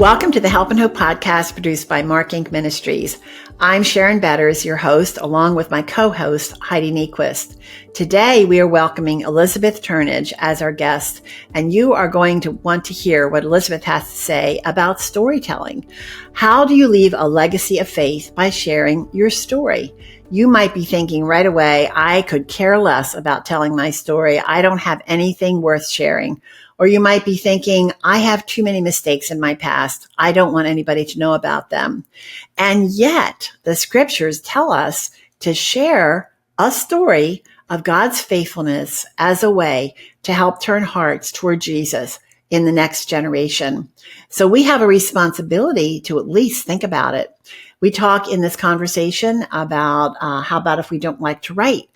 Welcome to the Help and Hope podcast produced by Mark Inc. Ministries. I'm Sharon Betters, your host, along with my co-host, Heidi Nequist. Today, we are welcoming Elizabeth Turnage as our guest, and you are going to want to hear what Elizabeth has to say about storytelling. How do you leave a legacy of faith by sharing your story? You might be thinking right away, I could care less about telling my story. I don't have anything worth sharing. Or you might be thinking, I have too many mistakes in my past. I don't want anybody to know about them. And yet the scriptures tell us to share a story of God's faithfulness as a way to help turn hearts toward Jesus in the next generation. So we have a responsibility to at least think about it. We talk in this conversation about how about if we don't like to write?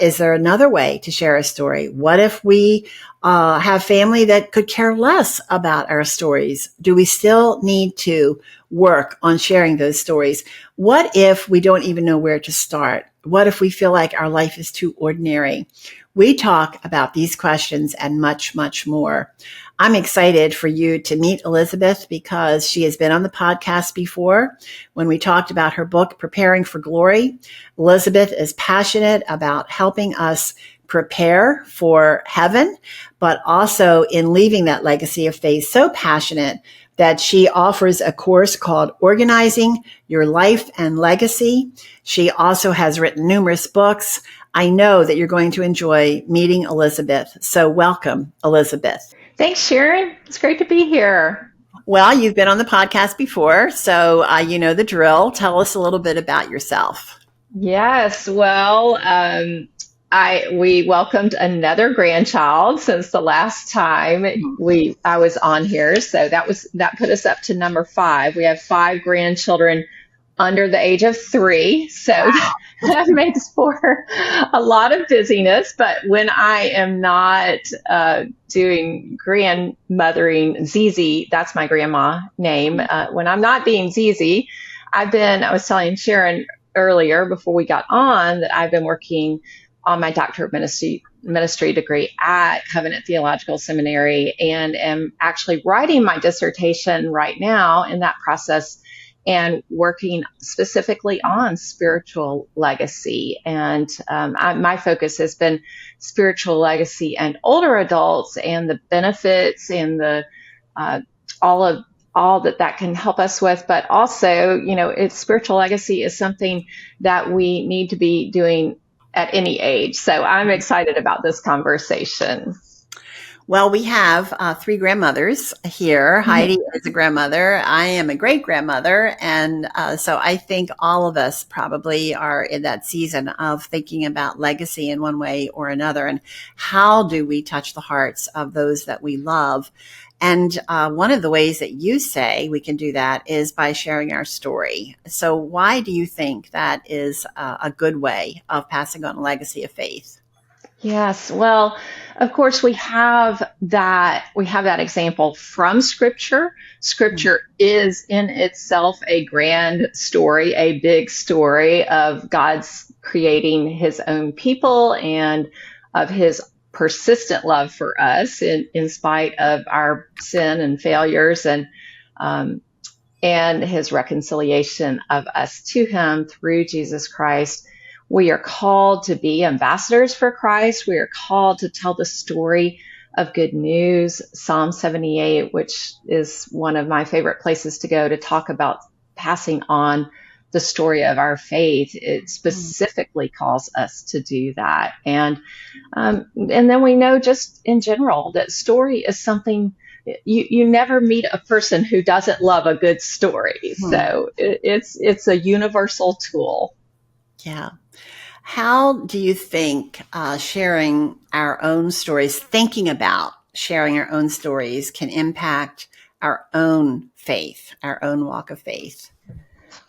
Is there another way to share a story? What if we have family that could care less about our stories? Do we still need to work on sharing those stories? What if we don't even know where to start? What if we feel like our life is too ordinary? We talk about these questions and much, much more. I'm excited for you to meet Elizabeth because she has been on the podcast before when we talked about her book, Preparing for Glory. Elizabeth is passionate about helping us prepare for heaven, but also in leaving that legacy of faith, so passionate that she offers a course called Organizing Your Life and Legacy. She also has written numerous books. I know that you're going to enjoy meeting Elizabeth. So welcome, Elizabeth. Thanks, Sharon. It's great to be here. Well, you've been on the podcast before, so you know the drill. Tell us a little bit about yourself. Yes, well, we welcomed another grandchild since the last time I was on here, so that put us up to number 5. We have 5 grandchildren under the age of 3, so that makes for a lot of busyness. But when I am not doing grandmothering, Zizi, that's my grandma name. When I'm not being Zizi, I was telling Sharon earlier before we got on that I've been working on my doctorate of ministry degree at Covenant Theological Seminary and am actually writing my dissertation right now in that process and working specifically on spiritual legacy. And my focus has been spiritual legacy and older adults and the benefits and the all that can help us with. But also, spiritual legacy is something that we need to be doing at any age. So I'm excited about this conversation. Well, we have 3 grandmothers here. Heidi is a grandmother. I am a great-grandmother. And so I think all of us probably are in that season of thinking about legacy in one way or another. And how do we touch the hearts of those that we love? And one of the ways that you say we can do that is by sharing our story. So why do you think that is a good way of passing on a legacy of faith? Yes. Well, of course, we have that example from Scripture. Scripture is in itself a grand story, a big story of God's creating his own people and of his persistent love for us in spite of our sin and failures and his reconciliation of us to him through Jesus Christ. We are called to be ambassadors for Christ. We are called to tell the story of good news. Psalm 78, which is one of my favorite places to go to talk about passing on the story of our faith, it specifically calls us to do that. And then we know just in general that story is something you never meet a person who doesn't love a good story. So it's a universal tool. Yeah. How do you think sharing our own stories, thinking about sharing our own stories can impact our own faith, our own walk of faith?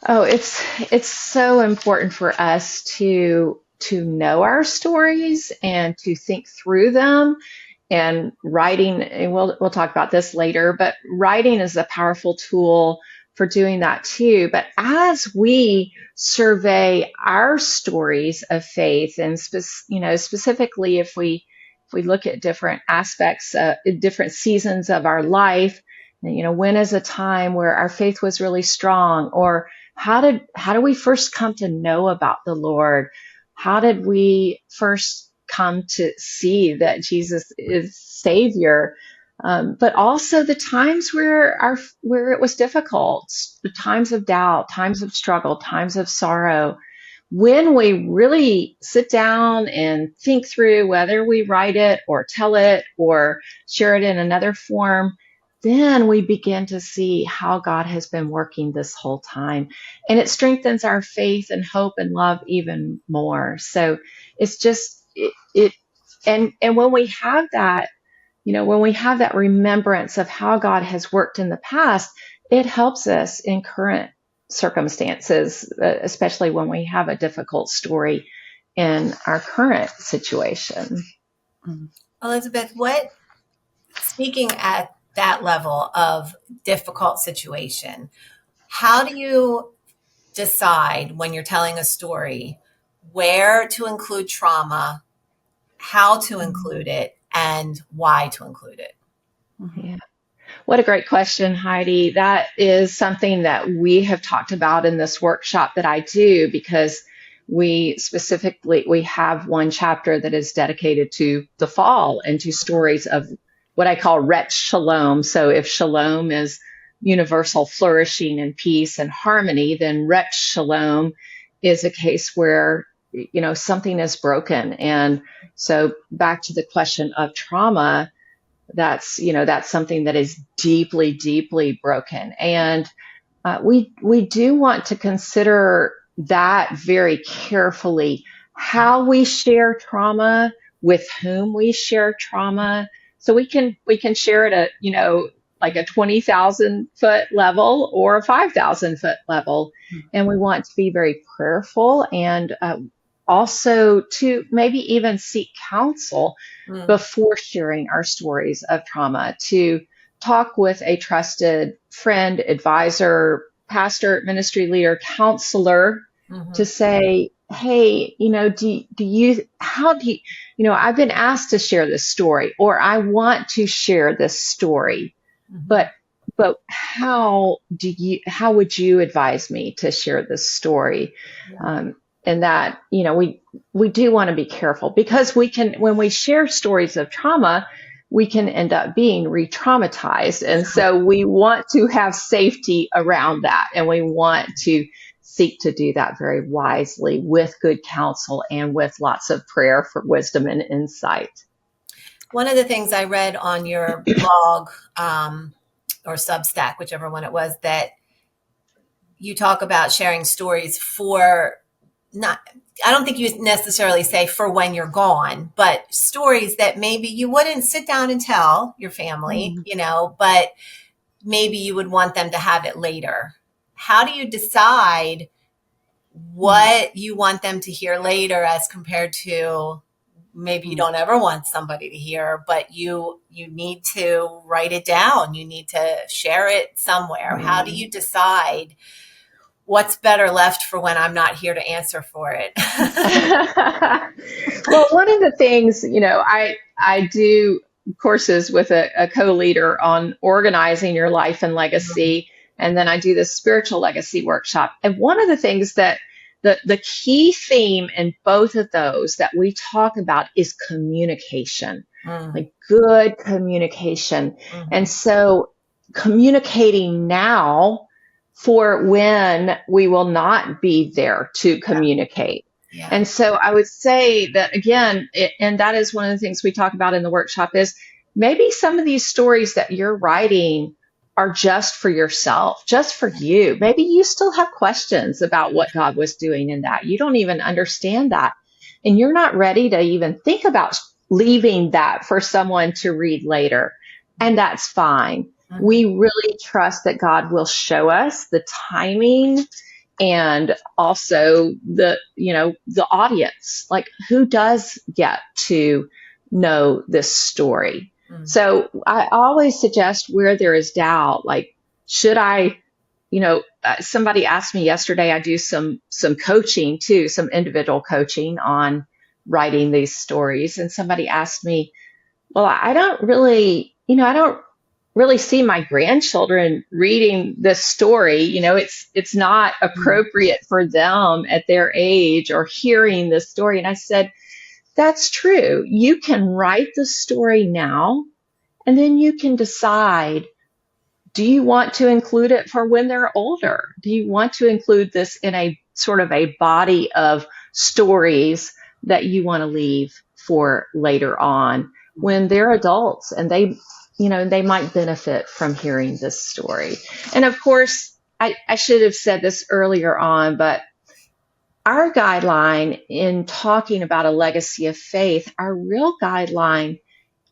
Oh, it's so important for us to know our stories and to think through them. And writing, and we'll talk about this later, but writing is a powerful tool for doing that too. But as we survey our stories of faith, and specifically if we look at different aspects, different seasons of our life, When is a time where our faith was really strong? Or how did we first come to know about the Lord? How did we first come to see that Jesus is Savior? But also the times where it was difficult, the times of doubt, times of struggle, times of sorrow. When we really sit down and think through whether we write it or tell it or share it in another form, then we begin to see how God has been working this whole time. And it strengthens our faith and hope and love even more. So it's just, and when we have that, when we have that remembrance of how God has worked in the past, it helps us in current circumstances, especially when we have a difficult story in our current situation. Elizabeth, speaking at that level of difficult situation, how do you decide when you're telling a story where to include trauma, how to include it, and why to include it? Yeah. What a great question, Heidi. That is something that we have talked about in this workshop that I do, because we have one chapter that is dedicated to the fall and to stories of what I call wretch shalom. So if shalom is universal flourishing and peace and harmony, then wretch shalom is a case where, something is broken. And so back to the question of trauma, that's something that is deeply, deeply broken. And we do want to consider that very carefully, how we share trauma, with whom we share trauma. So we can share it at, like a 20,000 foot level or a 5,000 foot level. And we want to be very prayerful, and also to maybe even seek counsel before sharing our stories of trauma, to talk with a trusted friend, advisor, pastor, ministry leader, counselor, to say, hey, I've been asked to share this story, or I want to share this story, but how would you advise me to share this story? And that, we do want to be careful, because when we share stories of trauma, we can end up being re-traumatized. And so we want to have safety around that. And we want to seek to do that very wisely, with good counsel and with lots of prayer for wisdom and insight. One of the things I read on your blog or Substack, whichever one it was, that you talk about sharing stories for I don't think you necessarily say for when you're gone, but stories that maybe you wouldn't sit down and tell your family, but maybe you would want them to have it later. How do you decide what you want them to hear later as compared to maybe you don't ever want somebody to hear, but you need to write it down. You need to share it somewhere. How do you decide what's better left for when I'm not here to answer for it? Well, one of the things, I do courses with a co-leader on organizing your life and legacy. And then I do this spiritual legacy workshop. And one of the things that the key theme in both of those that we talk about is communication, like good communication. And so communicating now for when we will not be there to communicate. Yeah. And so I would say that, again, and that is one of the things we talk about in the workshop, is maybe some of these stories that you're writing are just for yourself, just for you. Maybe you still have questions about what God was doing in that. You don't even understand that. And you're not ready to even think about leaving that for someone to read later. And that's fine. We really trust that God will show us the timing, and also the audience, like who does get to know this story. So I always suggest, where there is doubt, like, should I, somebody asked me yesterday, I do some coaching too, some individual coaching on writing these stories. And somebody asked me, well, I don't really, really see my grandchildren reading this story. It's not appropriate for them at their age or hearing this story. And I said, that's true. You can write the story now, and then you can decide, do you want to include it for when they're older? Do you want to include this in a sort of a body of stories that you want to leave for later on when they're adults and they might benefit from hearing this story? And of course, I should have said this earlier on, but our guideline in talking about a legacy of faith, our real guideline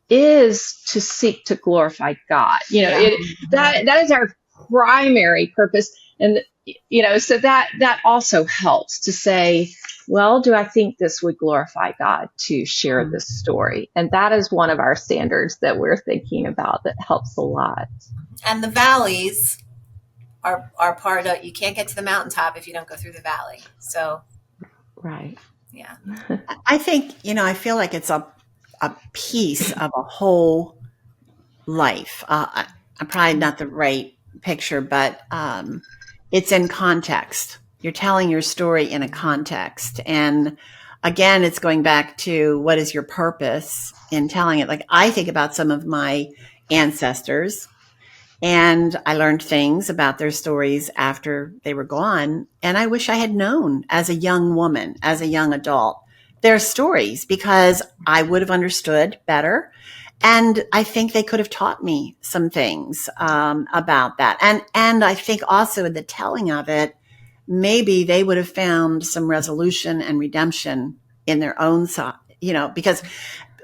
is to seek to glorify God. That is our primary purpose. And, so that also helps to say, well, do I think this would glorify God to share this story? And that is one of our standards that we're thinking about that helps a lot. And the valleys are part of, you can't get to the mountaintop if you don't go through the valley. So, right. Yeah. I think, I feel like it's a piece of a whole life. I'm probably not the right picture, but it's in context. You're telling your story in a context. And again, it's going back to what is your purpose in telling it? Like, I think about some of my ancestors, and I learned things about their stories after they were gone. And I wish I had known as a young woman, as a young adult, their stories, because I would have understood better. And I think they could have taught me some things about that. And I think also in the telling of it, maybe they would have found some resolution and redemption in their own side, because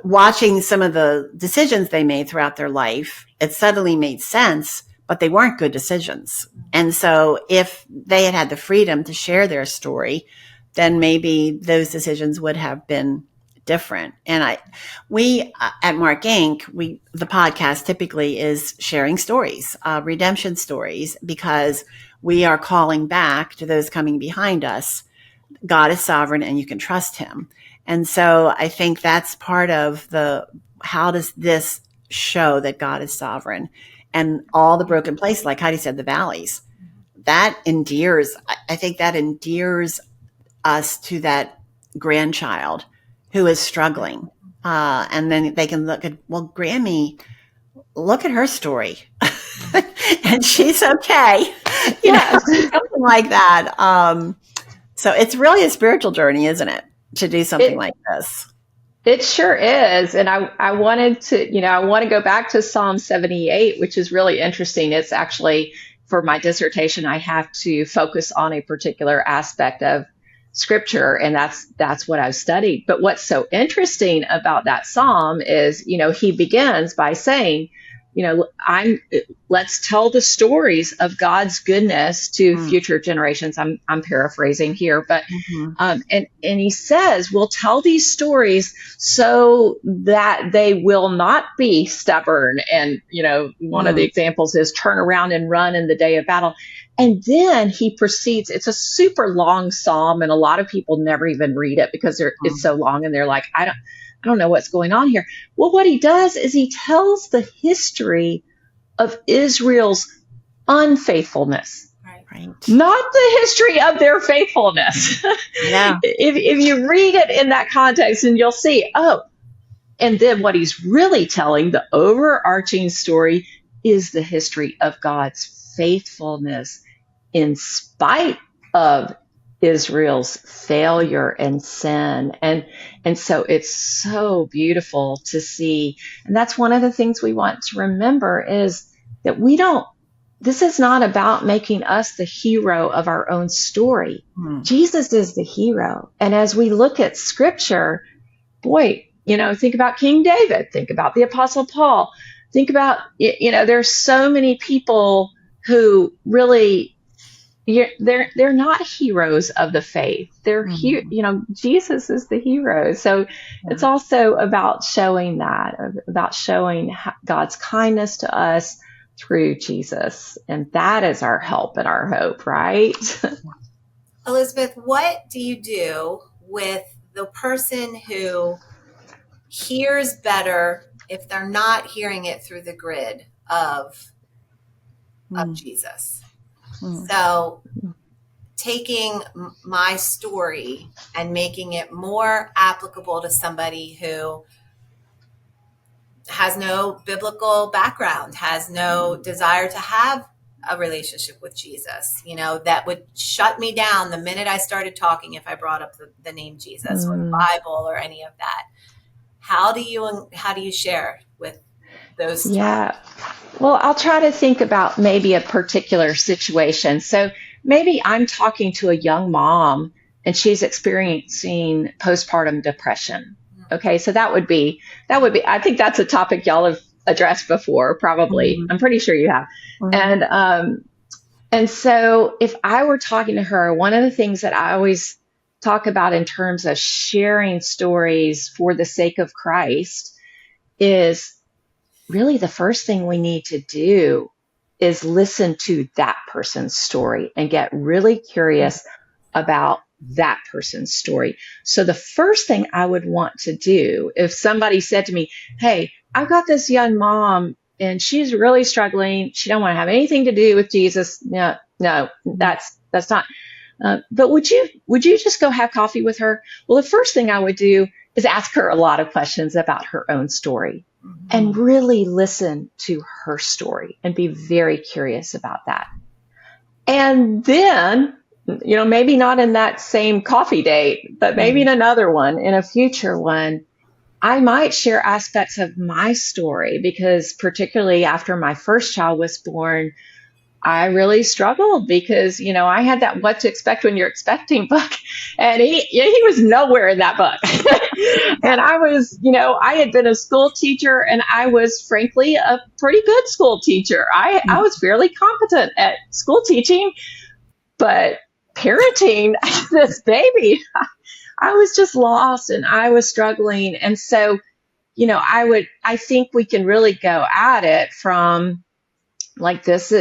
watching some of the decisions they made throughout their life, it suddenly made sense, but they weren't good decisions. And so if they had had the freedom to share their story, then maybe those decisions would have been different. And we at Mark Inc., the podcast typically is sharing stories, redemption stories, because we are calling back to those coming behind us. God is sovereign and you can trust him. And so I think that's part of how does this show that God is sovereign, and all the broken places, like Heidi said, the valleys, that endears, I think that endears us to that grandchild who is struggling. And then they can look at, well, Grammy, look at her story. And she's okay. Something like that. So it's really a spiritual journey, isn't it? To do something like this. It sure is. And I wanted to, I want to go back to Psalm 78, which is really interesting. It's actually, for my dissertation, I have to focus on a particular aspect of scripture, and that's what I've studied. But what's so interesting about that psalm is, he begins by saying, let's tell the stories of God's goodness to future generations. I'm paraphrasing here, but and he says, we'll tell these stories so that they will not be stubborn. And one of the examples is turn around and run in the day of battle. And then he proceeds. It's a super long psalm, and a lot of people never even read it because it's so long, and they're like, I don't know what's going on here. Well, what he does is he tells the history of Israel's unfaithfulness, right? Not the history of their faithfulness. Yeah. If you read it in that context, and you'll see, and then what he's really telling, the overarching story, is the history of God's faithfulness in spite of Israel's failure and sin. And so it's so beautiful to see. And that's one of the things we want to remember, is that this is not about making us the hero of our own story. Jesus is the hero. And as we look at scripture, boy, think about King David, think about the Apostle Paul, think about, there's so many people who really, they're not heroes of the faith. They're Jesus is the hero. So it's also about showing about showing God's kindness to us through Jesus. And that is our help and our hope, right? Elizabeth, what do you do with the person who hears better if they're not hearing it through the grid of Jesus. So taking my story and making it more applicable to somebody who has no biblical background, has no desire to have a relationship with Jesus, that would shut me down the minute I started talking if I brought up the name Jesus or the Bible or any of that. How do you share with those? Yeah. Well, I'll try to think about maybe a particular situation. So maybe I'm talking to a young mom and she's experiencing postpartum depression. Okay, so that would be, I think that's a topic y'all have addressed before, probably. I'm pretty sure you have. And so if I were talking to her, one of the things that I always talk about in terms of sharing stories for the sake of Christ is really the first thing we need to do is listen to that person's story and get really curious about that person's story. So the first thing I would want to do if somebody said to me, hey, I've got this young mom and she's really struggling. She don't want to have anything to do with Jesus. No, that's not. But would you just go have coffee with her? Well, the first thing I would do is ask her a lot of questions about her own story and really listen to her story and be very curious about that. And then, maybe not in that same coffee date, but maybe in another one, in a future one, I might share aspects of my story because particularly after my first child was born, I really struggled because, I had that What to Expect When You're Expecting book, and he was nowhere in that book. And I was, I had been a school teacher, and I was frankly a pretty good school teacher. I was fairly competent at school teaching, but parenting this baby, I was just lost and I was struggling. And so, I think we can really go at it from like this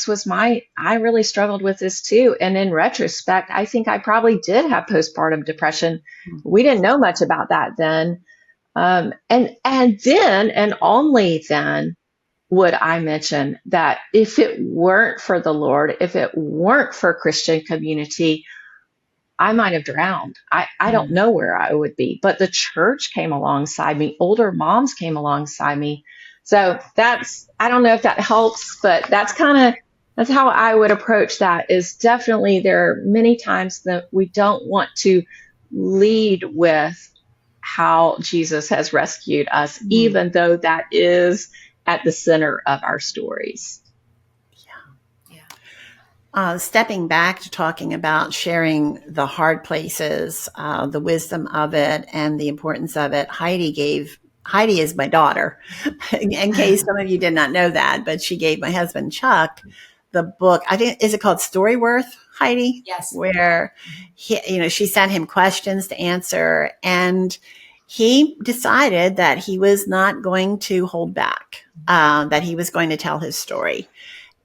was I really struggled with this too. And in retrospect, I think I probably did have postpartum depression. We didn't know much about that then. And then, and only then, would I mention that if it weren't for the Lord, if it weren't for Christian community, I might have drowned. I don't know where I would be, but the church came alongside me. Older moms came alongside me. So I don't know if that helps, but that's how I would approach that. Is definitely there are many times that we don't want to lead with how Jesus has rescued us, even though that is at the center of our stories. Stepping back to talking about sharing the hard places, the wisdom of it, and the importance of it, Heidi is my daughter, in case some of you did not know that, but she gave my husband Chuck the book. I think, is it called Storyworth, Heidi? Yes. Where she sent him questions to answer, and he decided that he was not going to hold back, that he was going to tell his story.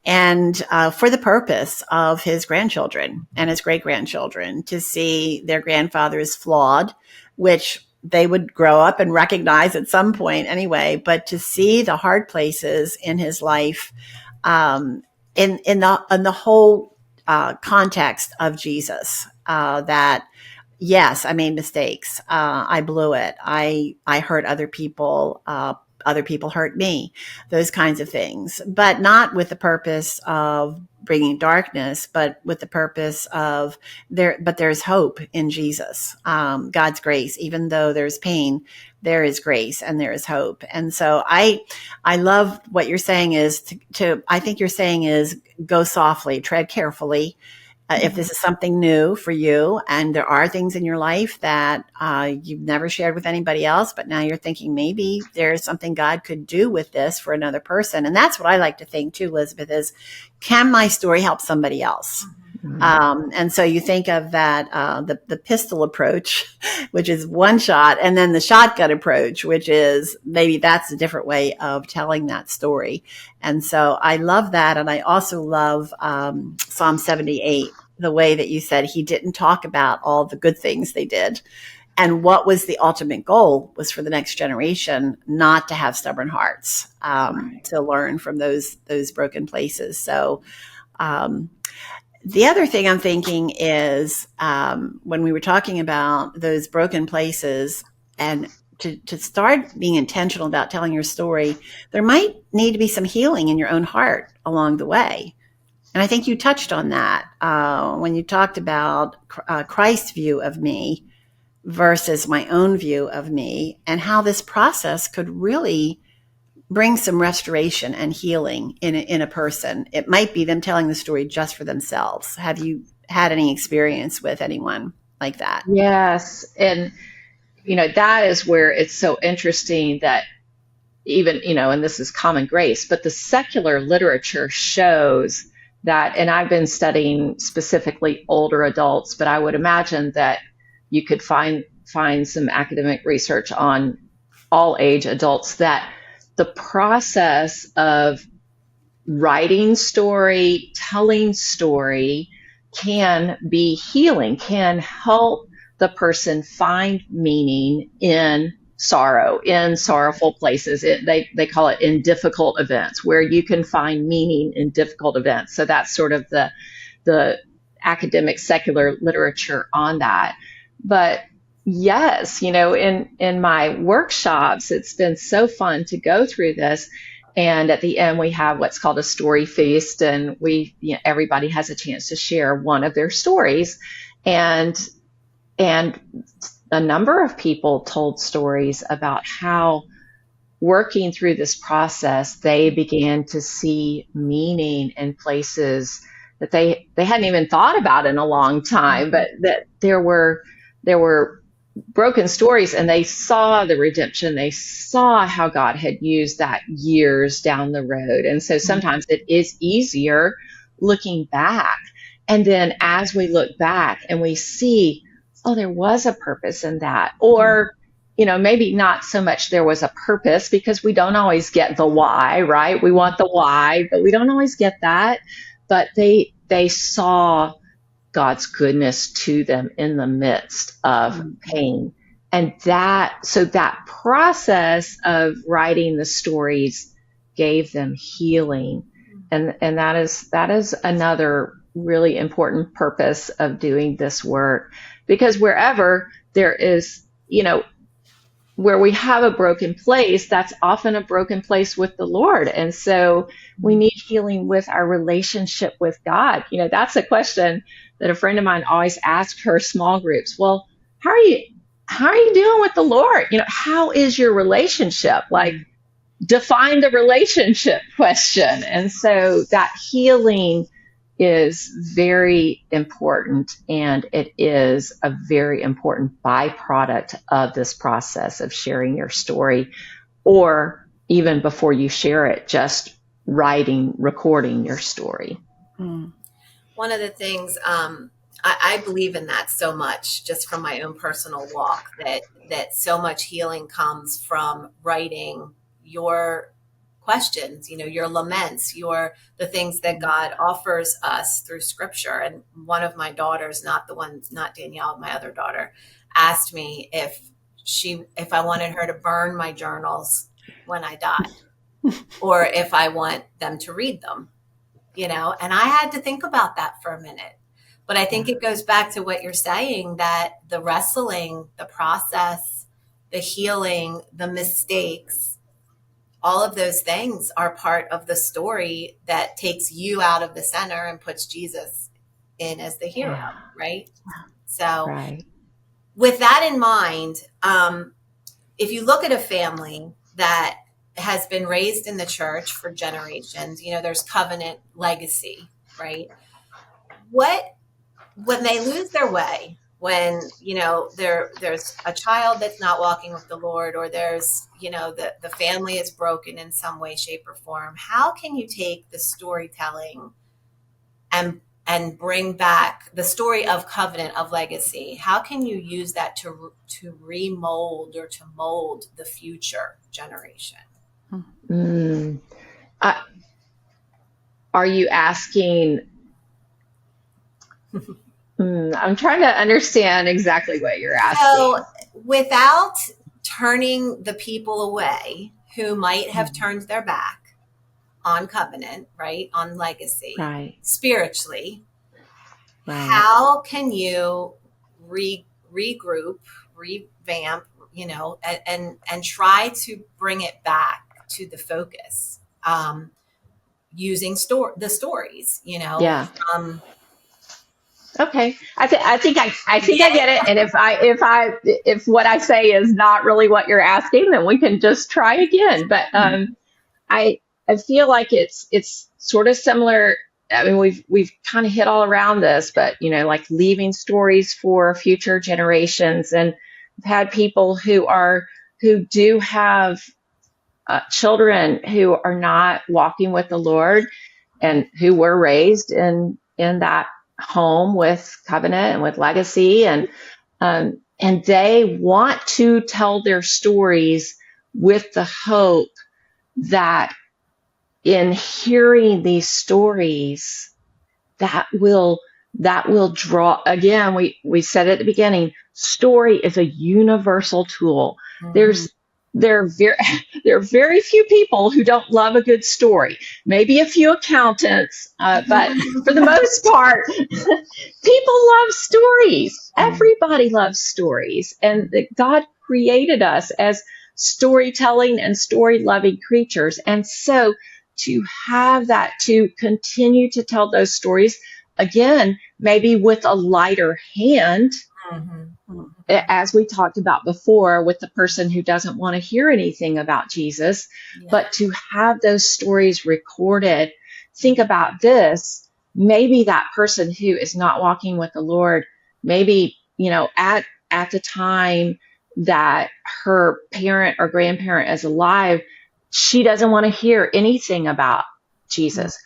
And for the purpose of his grandchildren and his great-grandchildren to see their grandfather is flawed, which they would grow up and recognize at some point anyway, but to see the hard places in his life in the whole context of Jesus, that yes, I made mistakes. I blew it. I hurt other people. Other people hurt me, those kinds of things, but not with the purpose of bringing darkness, but with the purpose of there's hope in Jesus, God's grace. Even though there's pain, there is grace and there is hope. And so I love what you're saying is I think you're saying is go softly, tread carefully. If this is something new for you and there are things in your life that you've never shared with anybody else, but now you're thinking maybe there's something God could do with this for another person. And that's what I like to think too, Elizabeth, is can my story help somebody else? And so you think of that, the pistol approach, which is one shot, and then the shotgun approach, which is maybe that's a different way of telling that story. And so I love that. And I also love Psalm 78, the way that you said he didn't talk about all the good things they did. And what was the ultimate goal was for the next generation not to have stubborn hearts, to learn from those broken places. So the other thing I'm thinking is when we were talking about those broken places and to start being intentional about telling your story, there might need to be some healing in your own heart along the way. And I think you touched on that when you talked about Christ's view of me versus my own view of me, and how this process could really bring some restoration and healing in a person. It might be them telling the story just for themselves. Have you had any experience with anyone like that? Yes. And, that is where it's so interesting that even, and this is common grace, but the secular literature shows that, and I've been studying specifically older adults, but I would imagine that you could find some academic research on all age adults, that the process of writing story, telling story can be healing, can help the person find meaning in sorrow, in sorrowful places. They call it in difficult events, where you can find meaning in difficult events. So that's sort of the academic secular literature on that. But yes, in my workshops, it's been so fun to go through this. And at the end, we have what's called a story feast, and everybody has a chance to share one of their stories. And a number of people told stories about how, working through this process, they began to see meaning in places that they hadn't even thought about in a long time, but that there were broken stories, and they saw the redemption. They saw how God had used that years down the road. And so sometimes it is easier looking back. And then as we look back and we see, oh, there was a purpose in that. Or, maybe not so much there was a purpose, because we don't always get the why, right? We want the why, but we don't always get that. But they saw God's goodness to them in the midst of pain. And that process of writing the stories gave them healing. And that is another really important purpose of doing this work, because wherever there is, where we have a broken place, that's often a broken place with the Lord. And so we need healing with our relationship with God. That's a question that a friend of mine always asked her small groups. Well, how are you doing with the Lord? How is your relationship? Like, define the relationship question. And so that healing is very important, and it is a very important byproduct of this process of sharing your story, or even before you share it, just recording your story. One of the things I believe in that so much, just from my own personal walk, that so much healing comes from writing your questions, your laments, the things that God offers us through scripture. And one of my daughters, not Danielle, my other daughter, asked me if I wanted her to burn my journals when I died, or if I want them to read them, and I had to think about that for a minute. But I think it goes back to what you're saying, that the wrestling, the process, the healing, the mistakes, all of those things are part of the story that takes you out of the center and puts Jesus in as the hero, right? So with that in mind, if you look at a family that has been raised in the church for generations, there's covenant legacy, right? When they lose their way, when there's a child that's not walking with the Lord, or there's the family is broken in some way, shape, or form, how can you take the storytelling and bring back the story of covenant, of legacy? How can you use that to remold or to mold the future generation? Are you asking? I'm trying to understand exactly what you're asking. So without turning the people away who might have turned their back on covenant, right? On legacy, Right. spiritually. Right. How can you regroup, revamp, and try to bring it back to the focus, using the stories, Yeah. from Okay. I think I get it. And if what I say is not really what you're asking, then we can just try again. But I I feel like it's sort of similar. I mean, we've kind of hit all around this, but like leaving stories for future generations. And I've had people who do have children who are not walking with the Lord and who were raised in that home with covenant and with legacy, and they want to tell their stories with the hope that in hearing these stories that will draw. Again, we said at the beginning, story is a universal tool. There's there are very there are very few people who don't love a good story. Maybe a few accountants, but for the most part, people love stories. Everybody loves stories, and God created us as storytelling and story loving creatures. And so to have that, to continue to tell those stories, again, maybe with a lighter hand, as we talked about before, with the person who doesn't want to hear anything about Jesus, but to have those stories recorded. Think about this. Maybe that person who is not walking with the Lord, maybe, at the time that her parent or grandparent is alive, she doesn't want to hear anything about Jesus.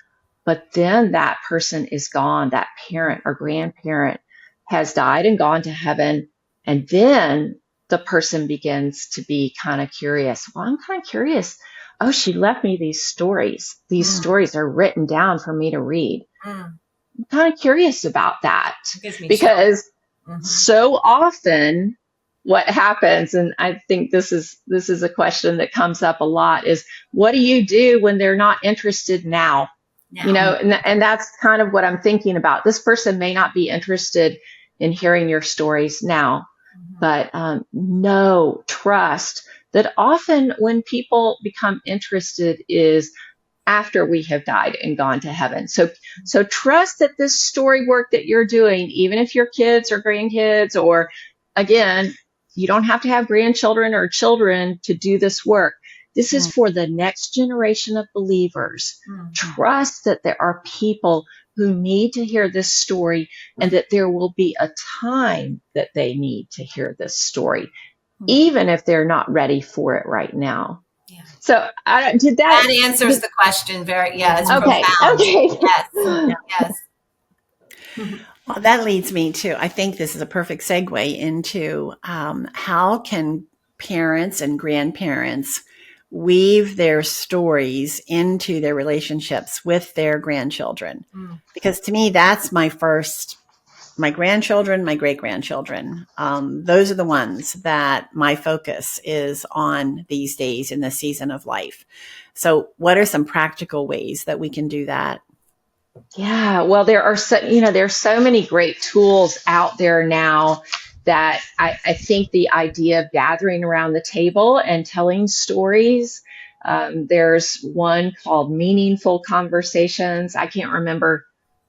But then that person is gone. That parent or grandparent has died and gone to heaven. And then the person begins to be kind of curious. Well, I'm kind of curious. Oh, she left me these stories. These stories are written down for me to read. I'm kind of curious about that, because so often what happens, and I think this is a question that comes up a lot, is what do you do when they're not interested now? And that's kind of what I'm thinking about. This person may not be interested in hearing your stories now, but trust that often when people become interested is after we have died and gone to heaven. So trust that this story work that you're doing, even if your kids or grandkids, or again, you don't have to have grandchildren or children to do this work. This is for the next generation of believers. Trust that there are people who need to hear this story, and that there will be a time that they need to hear this story, even if they're not ready for it right now. So that answers the question very, it's profound. Okay. Yes. Well, that leads me to, I think this is a perfect segue into how can parents and grandparents weave their stories into their relationships with their grandchildren. Because to me, that's my grandchildren, my great-grandchildren. Those are the ones that my focus is on these days in this season of life. So what are some practical ways that we can do that? Yeah, well, there's so many great tools out there now that I think the idea of gathering around the table and telling stories. There's one called Meaningful Conversations. I can't remember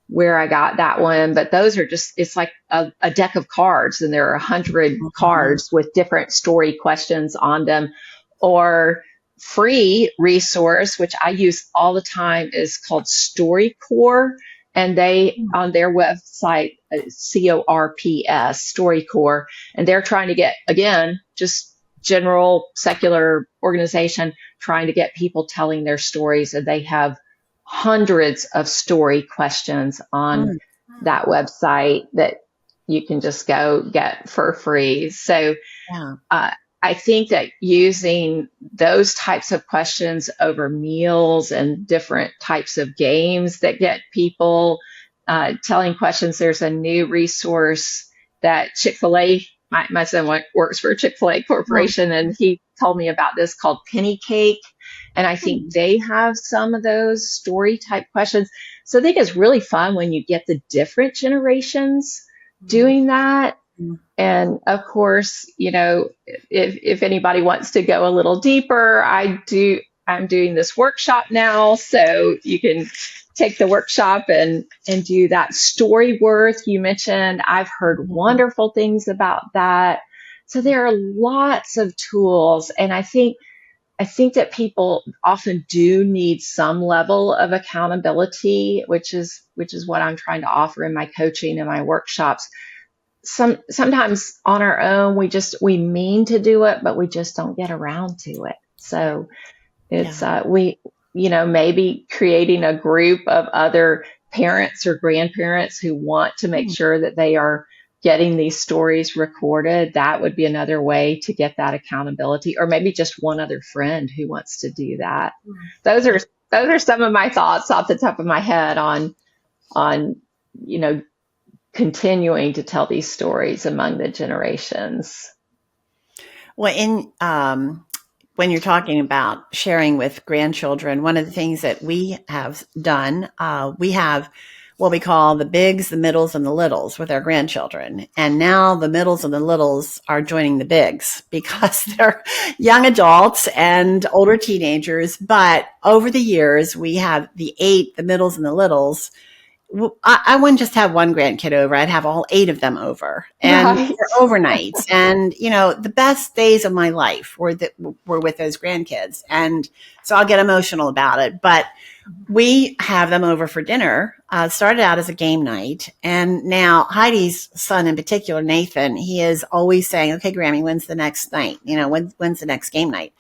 where I got that one, but those are it's like a deck of cards, and there are 100 cards with different story questions on them. Or free resource, which I use all the time, is called StoryCorps, and they on their website, CORPS, StoryCorps, and they're trying to get, again, just general secular organization trying to get people telling their stories, and they have hundreds of story questions on that website that you can just go get for free. So I think that using those types of questions over meals and different types of games that get people telling questions. There's a new resource that Chick-fil-A my son works for Chick-fil-A Corporation, and he told me about this called Penny Cake. And I think they have some of those story type questions. So I think it's really fun when you get the different generations doing that. And of course, if anybody wants to go a little deeper, I'm doing this workshop now, so you can take the workshop and do that. Storyworth, you mentioned, I've heard wonderful things about that. So there are lots of tools, and I think that people often do need some level of accountability, which is what I'm trying to offer in my coaching and my workshops. Sometimes on our own, we mean to do it, but we just don't get around to it. So it's maybe creating a group of other parents or grandparents who want to make sure that they are getting these stories recorded. That would be another way to get that accountability, or maybe just one other friend who wants to do that. Those are some of my thoughts off the top of my head on continuing to tell these stories among the generations. Well, when you're talking about sharing with grandchildren, one of the things that we have done, we have what we call the bigs, the middles, and the littles with our grandchildren. And now the middles and the littles are joining the bigs because they're young adults and older teenagers. But over the years, we have the 8, the middles, and the littles. I wouldn't just have one grandkid over. I'd have all 8 of them over, and for overnights. And, the best days of my life were with those grandkids. And so I'll get emotional about it, but we have them over for dinner. Started out as a game night. And now Heidi's son in particular, Nathan, he is always saying, okay, Grammy, when's the next night? When's the next game night?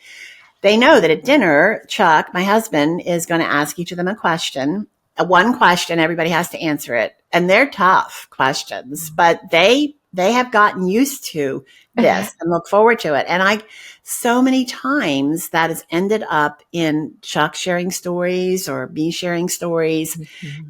They know that at dinner, Chuck, my husband, is going to ask each of them a question. One question, everybody has to answer it. And they're tough questions, but they have gotten used to this and look forward to it. And so many times that has ended up in Chuck sharing stories or me sharing stories.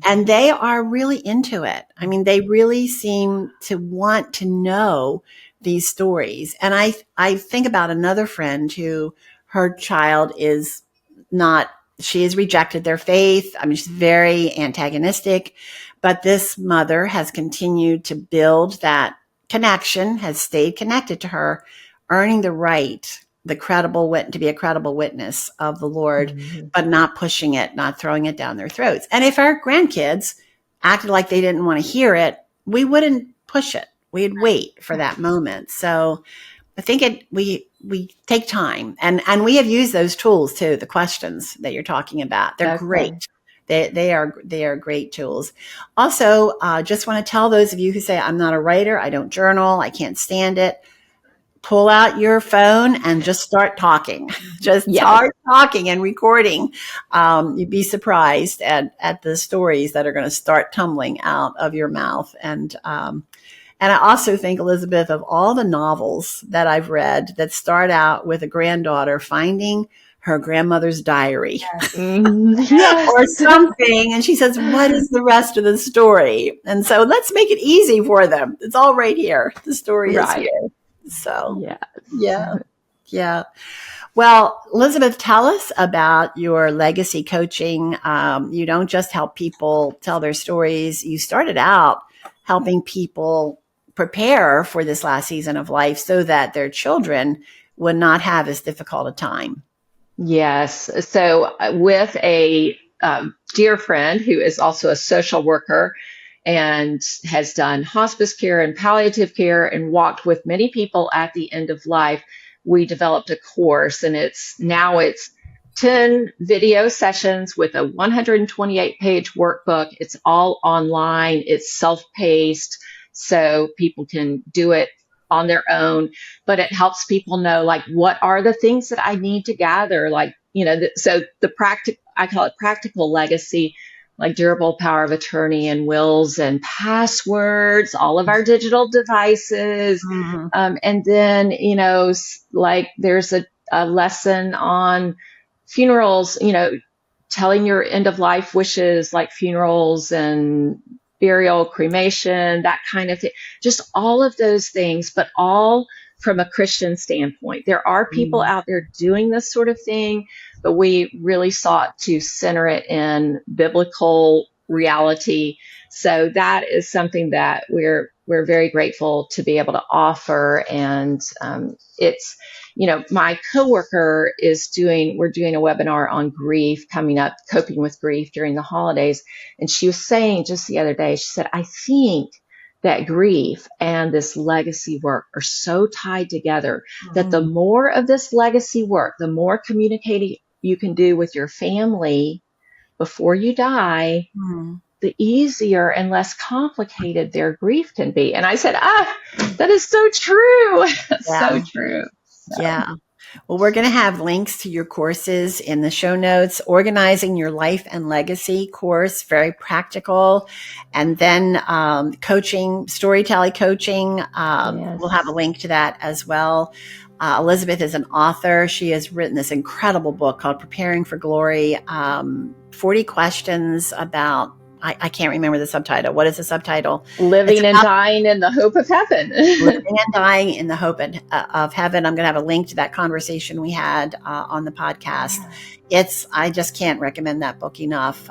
And they are really into it. I mean, they really seem to want to know these stories. And I think about another friend who her child is not, she has rejected their faith. I mean, she's very antagonistic, but this mother has continued to build that connection, has stayed connected to her, earning the right, to be a credible witness of the Lord, but not pushing it, not throwing it down their throats. And if our grandkids acted like they didn't want to hear it, we wouldn't push it. We'd wait for that moment. So I think we take time, and we have used those tools too. The questions that you're talking about, they're great. They are great tools. Also, just want to tell those of you who say, I'm not a writer, I don't journal, I can't stand it. Pull out your phone and just start talking. Start talking and recording. You'd be surprised at the stories that are going to start tumbling out of your mouth. And I also think, Elizabeth, of all the novels that I've read that start out with a granddaughter finding her grandmother's diary or something, and she says, what is the rest of the story? And so let's make it easy for them. It's all right here. The story is here. So, yeah. Well, Elizabeth, tell us about your legacy coaching. You don't just help people tell their stories. You started out helping people prepare for this last season of life so that their children would not have as difficult a time. Yes. So with a dear friend who is also a social worker and has done hospice care and palliative care and walked with many people at the end of life, we developed a course, and it's 10 video sessions with a 128-page workbook. It's all online. It's self-paced, so people can do it on their own, but it helps people know, like, what are the things that I need to gather? Like, so I call it practical legacy, like durable power of attorney and wills and passwords, all of our digital devices. And then, like there's a lesson on funerals, telling your end of life wishes, like funerals and burial, cremation, that kind of thing. Just all of those things, but all from a Christian standpoint. There are people out there doing this sort of thing, but we really sought to center it in biblical reality. So that is something that we're very grateful to be able to offer. And it's, my coworker we're doing a webinar on grief coming up, coping with grief during the holidays. And she was saying just the other day, she said, I think that grief and this legacy work are so tied together that the more of this legacy work, the more communicating you can do with your family before you die, the easier and less complicated their grief can be. And I said, that is so true. So true. So. Yeah. Well, we're going to have links to your courses in the show notes. Organizing Your Life and Legacy course, very practical. And then coaching, storytelling coaching. We'll have a link to that as well. Elizabeth is an author. She has written this incredible book called Preparing for Glory, 40 questions about, I can't remember the subtitle. What is the subtitle? Living and Dying in the Hope of Heaven. Living and Dying in the Hope of Heaven. I'm going to have a link to that conversation we had on the podcast. I just can't recommend that book enough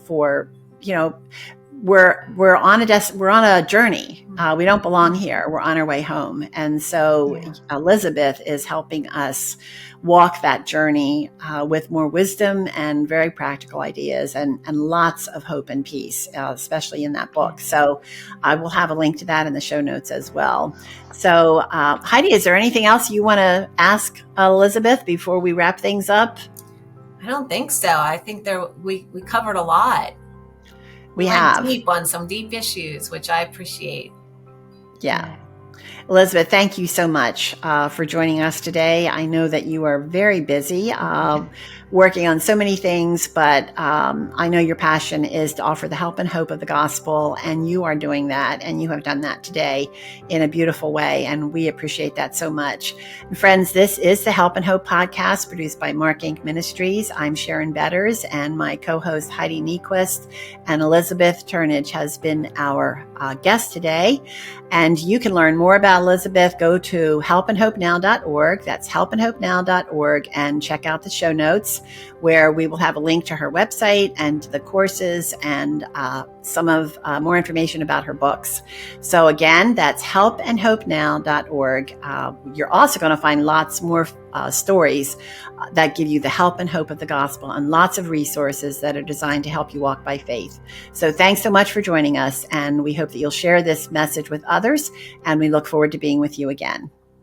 for, we're on a journey. We don't belong here. We're on our way home. And so Elizabeth is helping us walk that journey with more wisdom and very practical ideas and lots of hope and peace, especially in that book. So I will have a link to that in the show notes as well. So Heidi, is there anything else you want to ask Elizabeth before we wrap things up? I don't think so. I think we we covered a lot. We have deep on some deep issues, which I appreciate. Yeah. Elizabeth, thank you so much for joining us today. I know that you are very busy working on so many things, but I know your passion is to offer the help and hope of the gospel, and you are doing that, and you have done that today in a beautiful way, and we appreciate that so much. And friends, this is the Help and Hope podcast produced by Mark Inc. Ministries. I'm Sharon Betters, and my co-host Heidi Nequist and Elizabeth Turnage has been our guest today. And you can learn more about Elizabeth. Go to helpandhopenow.org. That's helpandhopenow.org, and check out the show notes where we will have a link to her website and the courses and some of more information about her books. So again, that's helpandhopenow.org. You're also going to find lots more stories that give you the help and hope of the gospel, and lots of resources that are designed to help you walk by faith. So thanks so much for joining us, and we hope that you'll share this message with others, and we look forward to being with you again.